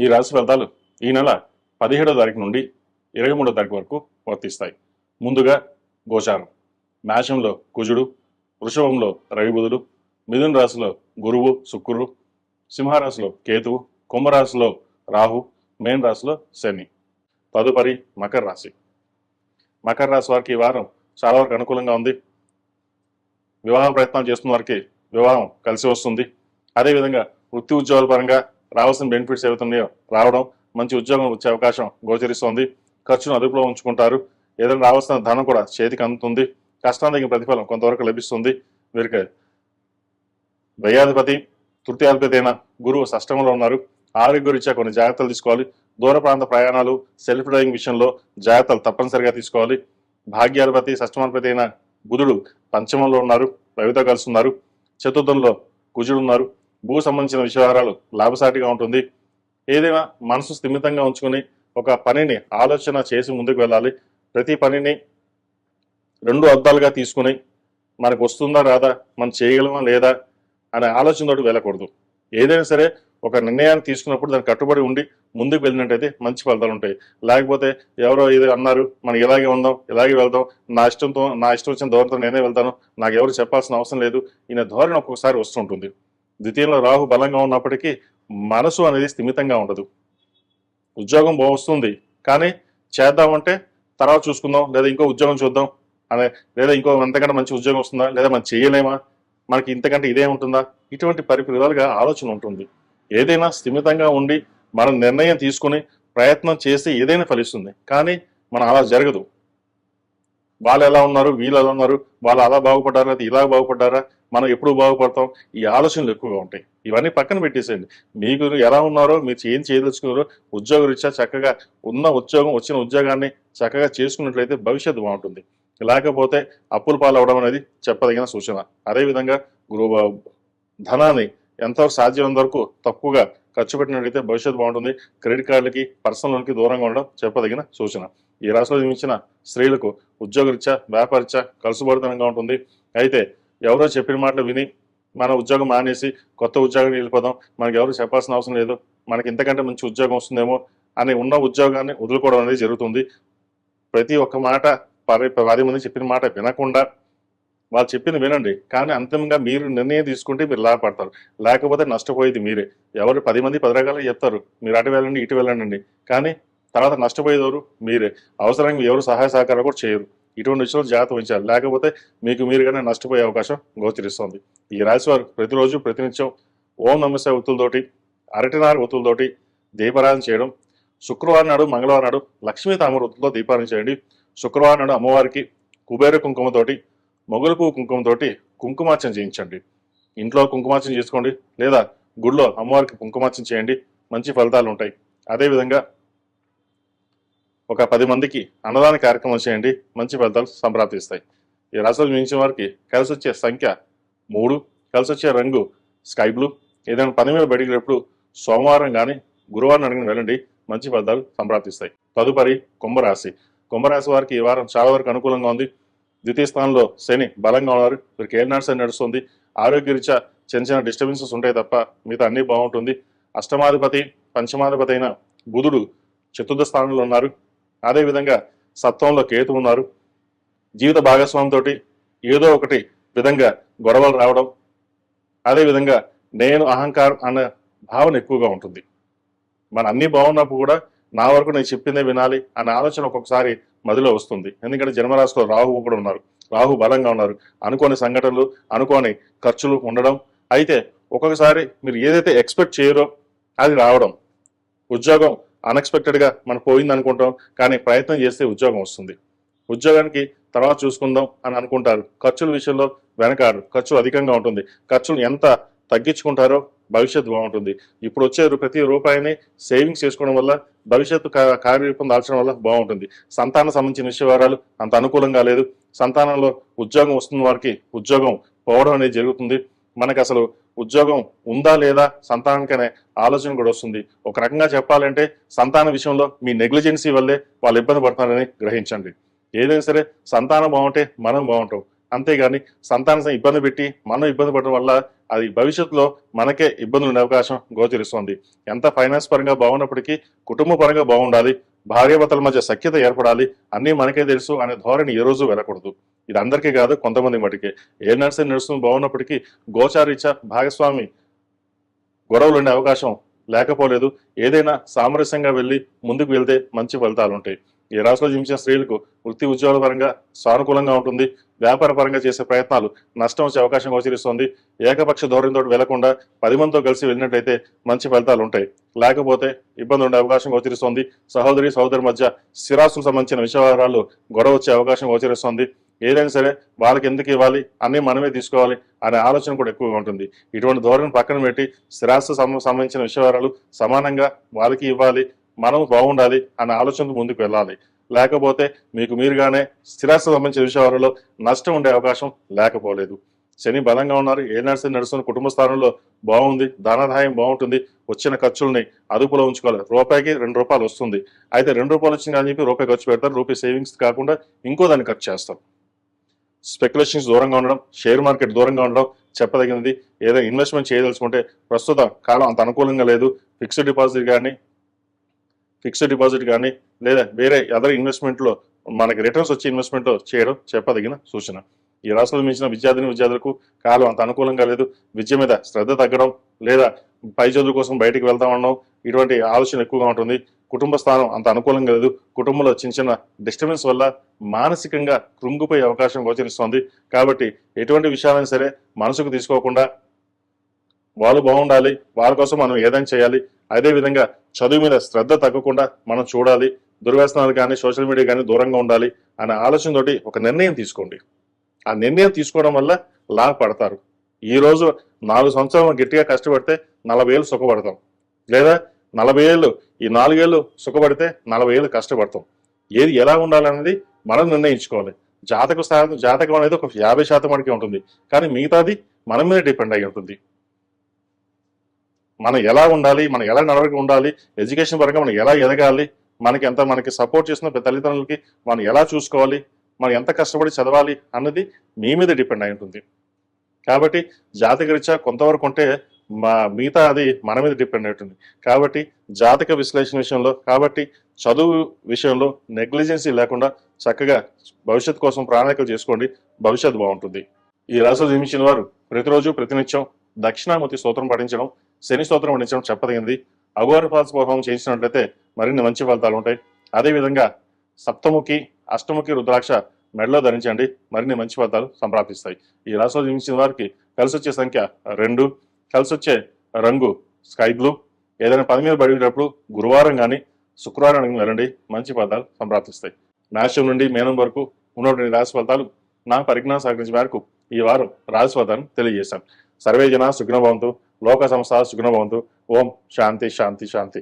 ఈ రాశి ఫలితాలు ఈ నెల 17వ తారీఖు నుండి 23వ తారీఖు వరకు వర్తిస్తాయి. ముందుగా గోచారం. మేషంలో కుజుడు, వృషభంలో రవి బుధుడు, మిథున రాశిలో గురువు శుక్రుడు, సింహరాశిలో కేతువు, కుంభరాశిలో రాహు, మేన్ రాశిలో శని. తదుపరి మకర రాశి. మకర రాశి వారికి ఈ వారం చాలా వరకు అనుకూలంగా ఉంది. వివాహ ప్రయత్నాలు చేస్తున్న వారికి వివాహం కలిసి వస్తుంది. అదేవిధంగా వృత్తి ఉద్యోగాల పరంగా రావాల్సిన బెనిఫిట్స్ ఏవైతున్నాయో రావడం, మంచి ఉద్యోగం వచ్చే అవకాశం గోచరిస్తోంది. ఖర్చును అదుపులో ఉంచుకుంటారు. ఏదైనా రావాల్సిన ధనం కూడా చేతికి అందుతుంది. కష్టానికి ప్రతిఫలం కొంతవరకు లభిస్తుంది. వీరికి వ్యయాధిపతి, తృతీయాధిపతి అయిన గురువు షష్టంలో ఉన్నారు. ఆరోగ్య రీత్యా కొన్ని జాగ్రత్తలు తీసుకోవాలి. దూర ప్రాంత ప్రయాణాలు, సెల్ఫ్ డ్రైవింగ్ విషయంలో జాగ్రత్తలు తప్పనిసరిగా తీసుకోవాలి. భాగ్యాధిపతి, షష్టమాధిపతి అయిన బుధుడు పంచమంలో ఉన్నారు, రవితో కలిసి ఉన్నారు. చతుర్థంలో కుజుడు ఉన్నారు. భూ సంబంధించిన విషయాలు లాభసాటిగా ఉంటుంది. ఏదైనా మనసు స్థిమితంగా ఉంచుకొని ఒక పనిని ఆలోచన చేసి ముందుకు వెళ్ళాలి. ప్రతి పనిని రెండు అర్థాలుగా తీసుకుని మనకు వస్తుందా రాదా, మనం చేయగలమా లేదా అనే ఆలోచనతోటి వెళ్ళకూడదు. ఏదైనా సరే ఒక నిర్ణయాన్ని తీసుకున్నప్పుడు దానికి కట్టుబడి ఉండి ముందుకు వెళ్ళినట్టయితే మంచి ఫలితాలు ఉంటాయి. లేకపోతే ఎవరో ఏదో అన్నారు, మనం ఇలాగే ఉందాం, ఇలాగే వెళ్దాం, నా ఇష్టం వచ్చిన ధోరణితో నేనే వెళ్తాను, నాకు ఎవరు చెప్పాల్సిన అవసరం లేదు, ఈయన ధోరణి ఒక్కొక్కసారి వస్తుంటుంది. ద్వితీయంలో రాహు బలంగా ఉన్నప్పటికీ మనసు అనేది స్థిమితంగా ఉండదు. ఉద్యోగం వస్తుంది కానీ చేద్దామంటే తర్వాత చూసుకుందాం, లేదా ఇంకో ఉద్యోగం చూద్దాం అనే, లేదా ఇంకో అంతకంటే మంచి ఉద్యోగం వస్తుందా, లేదా మనం చేయలేమా, మనకి ఇంతకంటే ఇదే ఉంటుందా, ఇటువంటి విధాలుగా ఆలోచన ఉంటుంది. ఏదైనా స్థిమితంగా ఉండి మనం నిర్ణయం తీసుకుని ప్రయత్నం చేసి ఏదైనా ఫలిస్తుంది. కానీ మనం అలా జరగదు. వాళ్ళు ఎలా ఉన్నారు, వీళ్ళు ఎలా ఉన్నారు, వాళ్ళు అలా బాగుపడ్డారా, లేదా ఇలా బాగుపడ్డారా, మనం ఎప్పుడు బాగుపడతాం, ఈ ఆలోచనలు ఎక్కువగా ఉంటాయి. ఇవన్నీ పక్కన పెట్టేసేయండి. మీకు ఎలా ఉన్నారో, మీరు ఏం చేయదలుచుకున్నారో ఉద్యోగ రీత్యా చక్కగా వచ్చిన ఉద్యోగాన్ని చక్కగా చేసుకున్నట్లయితే భవిష్యత్తు బాగుంటుంది. లేకపోతే అప్పుల పాలవడం అనేది చెప్పదగిన సూచన. అదేవిధంగా ధనాన్ని ఎంతవరకు సాధ్యమైనంత వరకు తక్కువగా ఖర్చు పెట్టినట్లయితే భవిష్యత్తు బాగుంటుంది. క్రెడిట్ కార్డులకి, పర్సనల్ లోన్కి దూరంగా ఉండడం చెప్పదగిన సూచన. ఈ రాశిలో జన్మించిన స్త్రీలకు ఉద్యోగరీత్యా, వ్యాపారరీత్యా కలుసుబడితనంగా ఉంటుంది. అయితే ఎవరో చెప్పిన మాటలు విని మన ఉద్యోగం మానేసి కొత్త ఉద్యోగానికి వెళ్ళిపోదాం, మనకి ఎవరు చెప్పాల్సిన అవసరం లేదు, మనకి ఇంతకంటే మంచి ఉద్యోగం వస్తుందేమో అని ఉన్న ఉద్యోగాన్ని వదులుకోవడం అనేది జరుగుతుంది. ప్రతి ఒక్క మాట 10 మంది చెప్పిన మాట వినకుండా వాళ్ళు చెప్పింది వినండి. కానీ అంతిమంగా మీరు నిర్ణయం తీసుకుంటే మీరు లాభపడతారు. లేకపోతే నష్టపోయేది మీరే. ఎవరు 10 మంది 10 రకాలుగా చెప్తారు, మీరు అటు వెళ్ళండి ఇటు వెళ్ళండి, కానీ తర్వాత నష్టపోయేవారు మీరే. అవసరంగా ఎవరు సహాయ సహకారాలు కూడా చేయరు. ఇటువంటి విషయంలో జాగ్రత్త వహించాలి. లేకపోతే మీకు మీరుగానే నష్టపోయే అవకాశం గోచరిస్తుంది. ఈ రాశి వారు ప్రతిరోజు ప్రతినిత్యం ఓం నమస్తే ఒత్తులతోటి, అరటినార ఒత్తులతోటి దీపారాధన చేయడం. శుక్రవారం నాడు, మంగళవారం నాడు లక్ష్మీ తామర ఒత్తులతో దీపారాధన చేయండి. శుక్రవారం నాడు అమ్మవారికి కుబేర కుంకుమతోటి, మొగలు పువ్వు కుంకుమతోటి కుంకుమార్చన చేయించండి. ఇంట్లో కుంకుమార్చన చేసుకోండి, లేదా గుడిలో అమ్మవారికి కుంకుమార్చన చేయండి, మంచి ఫలితాలు ఉంటాయి. అదేవిధంగా ఒక 10 మందికి అన్నదాన కార్యక్రమం చేయండి, మంచి ఫలితాలు సంప్రాప్తిస్తాయి. ఈ రాశిలో జన్మించిన వారికి కలిసి వచ్చే సంఖ్య 3, కలిసి వచ్చే రంగు స్కై బ్లూ. ఏదైనా పని మీద బయటికి సోమవారం కానీ గురువారం అడిగిన వెళ్ళండి, మంచి ఫలితాలు సంప్రాప్తిస్తాయి. తదుపరి కుంభరాశి. కుంభరాశి వారికి ఈ వారం చాలా వరకు అనుకూలంగా ఉంది. ద్వితీయ స్థానంలో శని బలంగా ఉన్నారు. వీరికి ఏలినాటి శని నడుస్తుంది. ఆరోగ్య రీత్యా చిన్న డిస్టర్బెన్సెస్ ఉంటాయి తప్ప మిగతా అన్నీ బాగుంటుంది. అష్టమాధిపతి, పంచమాధిపతి అయిన బుధుడు చతుర్థ స్థానంలో ఉన్నారు. అదేవిధంగా సప్తమంలో కేతు ఉన్నారు. జీవిత భాగస్వామితో ఏదో ఒకటి విధంగా గొడవలు రావడం, అదేవిధంగా నేను అహంకారం అనే భావన ఎక్కువగా ఉంటుంది. మన అన్నీ బాగున్నప్పుడు కూడా నా వరకు నేను చెప్పిందే వినాలి అనే ఆలోచన ఒక్కొక్కసారి మదిలో వస్తుంది. ఎందుకంటే జన్మరాశిలో రాహు కూడా ఉన్నారు. రాహు బలంగా ఉన్నారు. అనుకోని సంఘటనలు, అనుకోని ఖర్చులు ఉండడం. అయితే ఒక్కొక్కసారి మీరు ఏదైతే ఎక్స్పెక్ట్ చేయరో అది రావడం. ఉద్యోగం అన్ఎక్స్పెక్టెడ్గా మనకు పోయింది అనుకుంటాం, కానీ ప్రయత్నం చేస్తే ఉద్యోగం వస్తుంది. ఉద్యోగానికి తర్వాత చూసుకుందాం అని అనుకుంటారు. ఖర్చుల విషయంలో వెనకాడు. ఖర్చు అధికంగా ఉంటుంది. ఖర్చులు ఎంత తగ్గించుకుంటారో భవిష్యత్తు బాగుంటుంది. ఇప్పుడు వచ్చే ప్రతి రూపాయిని సేవింగ్స్ చేసుకోవడం వల్ల భవిష్యత్తు కార్యరూపం దాల్చడం వల్ల బాగుంటుంది. సంతానం సంబంధించిన విషయాలు అంత అనుకూలంగా లేదు. సంతానంలో ఉద్యోగం వస్తున్న వారికి ఉద్యోగం పోవడం అనేది జరుగుతుంది. మనకు అసలు ఉద్యోగం ఉందా లేదా సంతానానికి అనే ఆలోచన కూడా వస్తుంది. ఒక రకంగా చెప్పాలంటే సంతాన విషయంలో మీ నెగ్లిజెన్సీ వల్లే వాళ్ళు ఇబ్బంది పడుతున్నారని గ్రహించండి. ఏదైనా సరే సంతానం బాగుంటే మనం బాగుంటాం. అంతేగాని సంతానం ఇబ్బంది పెట్టి మనం ఇబ్బంది పడడం వల్ల అది భవిష్యత్తులో మనకే ఇబ్బందులు ఉండే అవకాశం గోచరిస్తుంది. ఎంత ఫైనాన్స్ పరంగా బాగున్నప్పటికీ కుటుంబ పరంగా బాగుండాలి, భార్యాభర్తల మధ్య సఖ్యత ఏర్పడాలి, అన్నీ మనకే తెలుసు అనే ధోరణి ఏ రోజు వెళ్ళకూడదు. ఇది అందరికీ కాదు, కొంతమంది మటుకే. ఏ నడుస్తుంది బాగున్నప్పటికీ గోచారీత్యా భాగస్వామి గొడవలు ఉండే అవకాశం లేకపోలేదు. ఏదైనా సామరస్యంగా వెళ్ళి ముందుకు వెళ్తే మంచి ఫలితాలు ఉంటాయి. ఈ రాశిలో జన్మించిన స్త్రీలకు వృత్తి ఉద్యోగాల పరంగా సానుకూలంగా ఉంటుంది. వ్యాపార పరంగా చేసే ప్రయత్నాలు నష్టం వచ్చే అవకాశం గోచరిస్తుంది. ఏకపక్ష ధోరణితో వెళ్లకుండా 10 మందితో కలిసి వెళ్ళినట్టయితే మంచి ఫలితాలు ఉంటాయి. లేకపోతే ఇబ్బంది ఉండే అవకాశం గోచరిస్తుంది. సహోదరి మధ్య స్థిరాస్తులకు సంబంధించిన విషయాలు గొడవ వచ్చే అవకాశం గోచరిస్తుంది. ఏదైనా సరే వాళ్ళకి ఎందుకు ఇవ్వాలి, అన్నీ మనమే తీసుకోవాలి అనే ఆలోచన కూడా ఎక్కువగా ఉంటుంది. ఇటువంటి ధోరణి పక్కన పెట్టి స్థిరాస్తి సంబంధించిన విషయాలు సమానంగా వాళ్ళకి ఇవ్వాలి, మనం బాగుండాలి అనే ఆలోచనతో ముందుకు వెళ్ళాలి. లేకపోతే మీకు మీరుగానే స్థిరాస్తి సంబంధించిన విషయాలలో నష్టం ఉండే అవకాశం లేకపోలేదు. శని బలంగా ఉన్నారు. నడుస్తున్న కుటుంబ స్థానంలో బాగుంది, ధనాదాయం బాగుంటుంది. వచ్చిన ఖర్చుల్ని అదుపులో ఉంచుకోవాలి. రూపాయికి ₹2 వస్తుంది. అయితే ₹2 వచ్చింది అని చెప్పి రూపాయి ఖర్చు పెడతారు. రూపాయి సేవింగ్స్ కాకుండా ఇంకో దాన్ని ఖర్చు చేస్తారు. స్పెక్యులేషన్స్ దూరంగా ఉండడం, షేర్ మార్కెట్ దూరంగా ఉండడం చెప్పదగినది. ఏదైనా ఇన్వెస్ట్మెంట్ చేయదలుచుకుంటే ప్రస్తుత కాలం అంత అనుకూలంగా లేదు. ఫిక్స్డ్ డిపాజిట్ కానీ లేదా వేరే అదర్ ఇన్వెస్ట్మెంట్లో మనకి రిటర్న్స్ వచ్చే ఇన్వెస్ట్మెంట్లో చేయడం చెప్పదగిన సూచన. ఈ రాష్ట్రంలో మించిన విద్యార్థులకు కాలం అంత అనుకూలంగా లేదు. విద్య మీద శ్రద్ధ తగ్గడం లేదా పై చదువు కోసం బయటికి వెళ్తా ఉండడం ఇటువంటి ఆలోచన ఎక్కువగా ఉంటుంది. కుటుంబ స్థానం అంత అనుకూలంగా లేదు. కుటుంబంలో చిన్న డిస్టర్బెన్స్ వల్ల మానసికంగా కృంగిపోయే అవకాశం గోచరిస్తోంది. కాబట్టి ఎటువంటి విషయాలైనా సరే మనసుకు తీసుకోకుండా వాళ్ళు బాగుండాలి, వాళ్ళ కోసం మనం ఏదైనా చేయాలి. అదేవిధంగా చదువు మీద శ్రద్ధ తగ్గకుండా మనం చూడాలి. దుర్వ్యసనాలు కానీ సోషల్ మీడియా కానీ దూరంగా ఉండాలి అనే ఆలోచనతోటి ఒక నిర్ణయం తీసుకోండి. ఆ నిర్ణయం తీసుకోవడం వల్ల లాభపడతారు. ఈ రోజు 4 సంవత్సరాలు గట్టిగా కష్టపడితే 40 ఏళ్ళు సుఖపడతాం, లేదా 40 ఏళ్ళు ఈ 4 ఏళ్ళు సుఖపడితే 40 ఏళ్ళు కష్టపడతాం. ఏది ఎలా ఉండాలనేది మనం నిర్ణయించుకోవాలి. జాతకం అనేది ఒక 50% వరకే ఉంటుంది, కానీ మిగతాది మన మీద డిపెండ్ అయి ఉంటుంది. మనం ఎలా ఉండాలి, మనం ఎలా నడవడిక ఉండాలి, ఎడ్యుకేషన్ పరంగా మనం ఎలా ఎదగాలి, మనకి సపోర్ట్ చేసిన తల్లిదండ్రులకి మనం ఎలా చూసుకోవాలి, మనం ఎంత కష్టపడి చదవాలి అన్నది మీ మీద డిపెండ్ అయి ఉంటుంది. కాబట్టి జాతకరీత్యా కొంతవరకు ఉంటే మిగతా అది మన మీద డిపెండ్ అవుతుంది. కాబట్టి జాతక విశ్లేషణ విషయంలో చదువు విషయంలో నెగ్లిజెన్సీ లేకుండా చక్కగా భవిష్యత్తు కోసం ప్రణాళికలు చేసుకోండి. భవిష్యత్తు బాగుంటుంది. ఈ రాశిలో జన్మించిన వారు ప్రతిరోజు ప్రతినిత్యం దక్షిణామూర్తి స్తోత్రం పఠించడం, శని స్తోత్రం పఠించడం చెప్పదగింది. అఘోర పాదం చేయించినట్లయితే మరిన్ని మంచి ఫలితాలు ఉంటాయి. అదేవిధంగా సప్తముఖి, అష్టముఖి రుద్రాక్ష మెడలో ధరించండి, మరిన్ని మంచి ఫలితాలు సంప్రాప్తిస్తాయి. ఈ రాశిలో జన్మించిన వారికి కలిసి వచ్చే సంఖ్య 2, కలిసి వచ్చే రంగు స్కై బ్లూ. ఏదైనా పని మీద పడేటప్పుడు గురువారం కానీ శుక్రవారం వెళ్ళండి, మంచి ఫలితాలు సంప్రాప్తిస్తాయి. మేషం నుండి మీనం వరకు ఉన్నటువంటి రాశి ఫలితాలు నా పరిజ్ఞానం సహకరించిన మేరకు ఈ వారం రాశి ఫలితాలను తెలియజేశాను. సర్వే జన సుఖినో భవంతు, లోక సంస్థ సుఖినో భవంతు. ఓం శాంతి శాంతి శాంతి.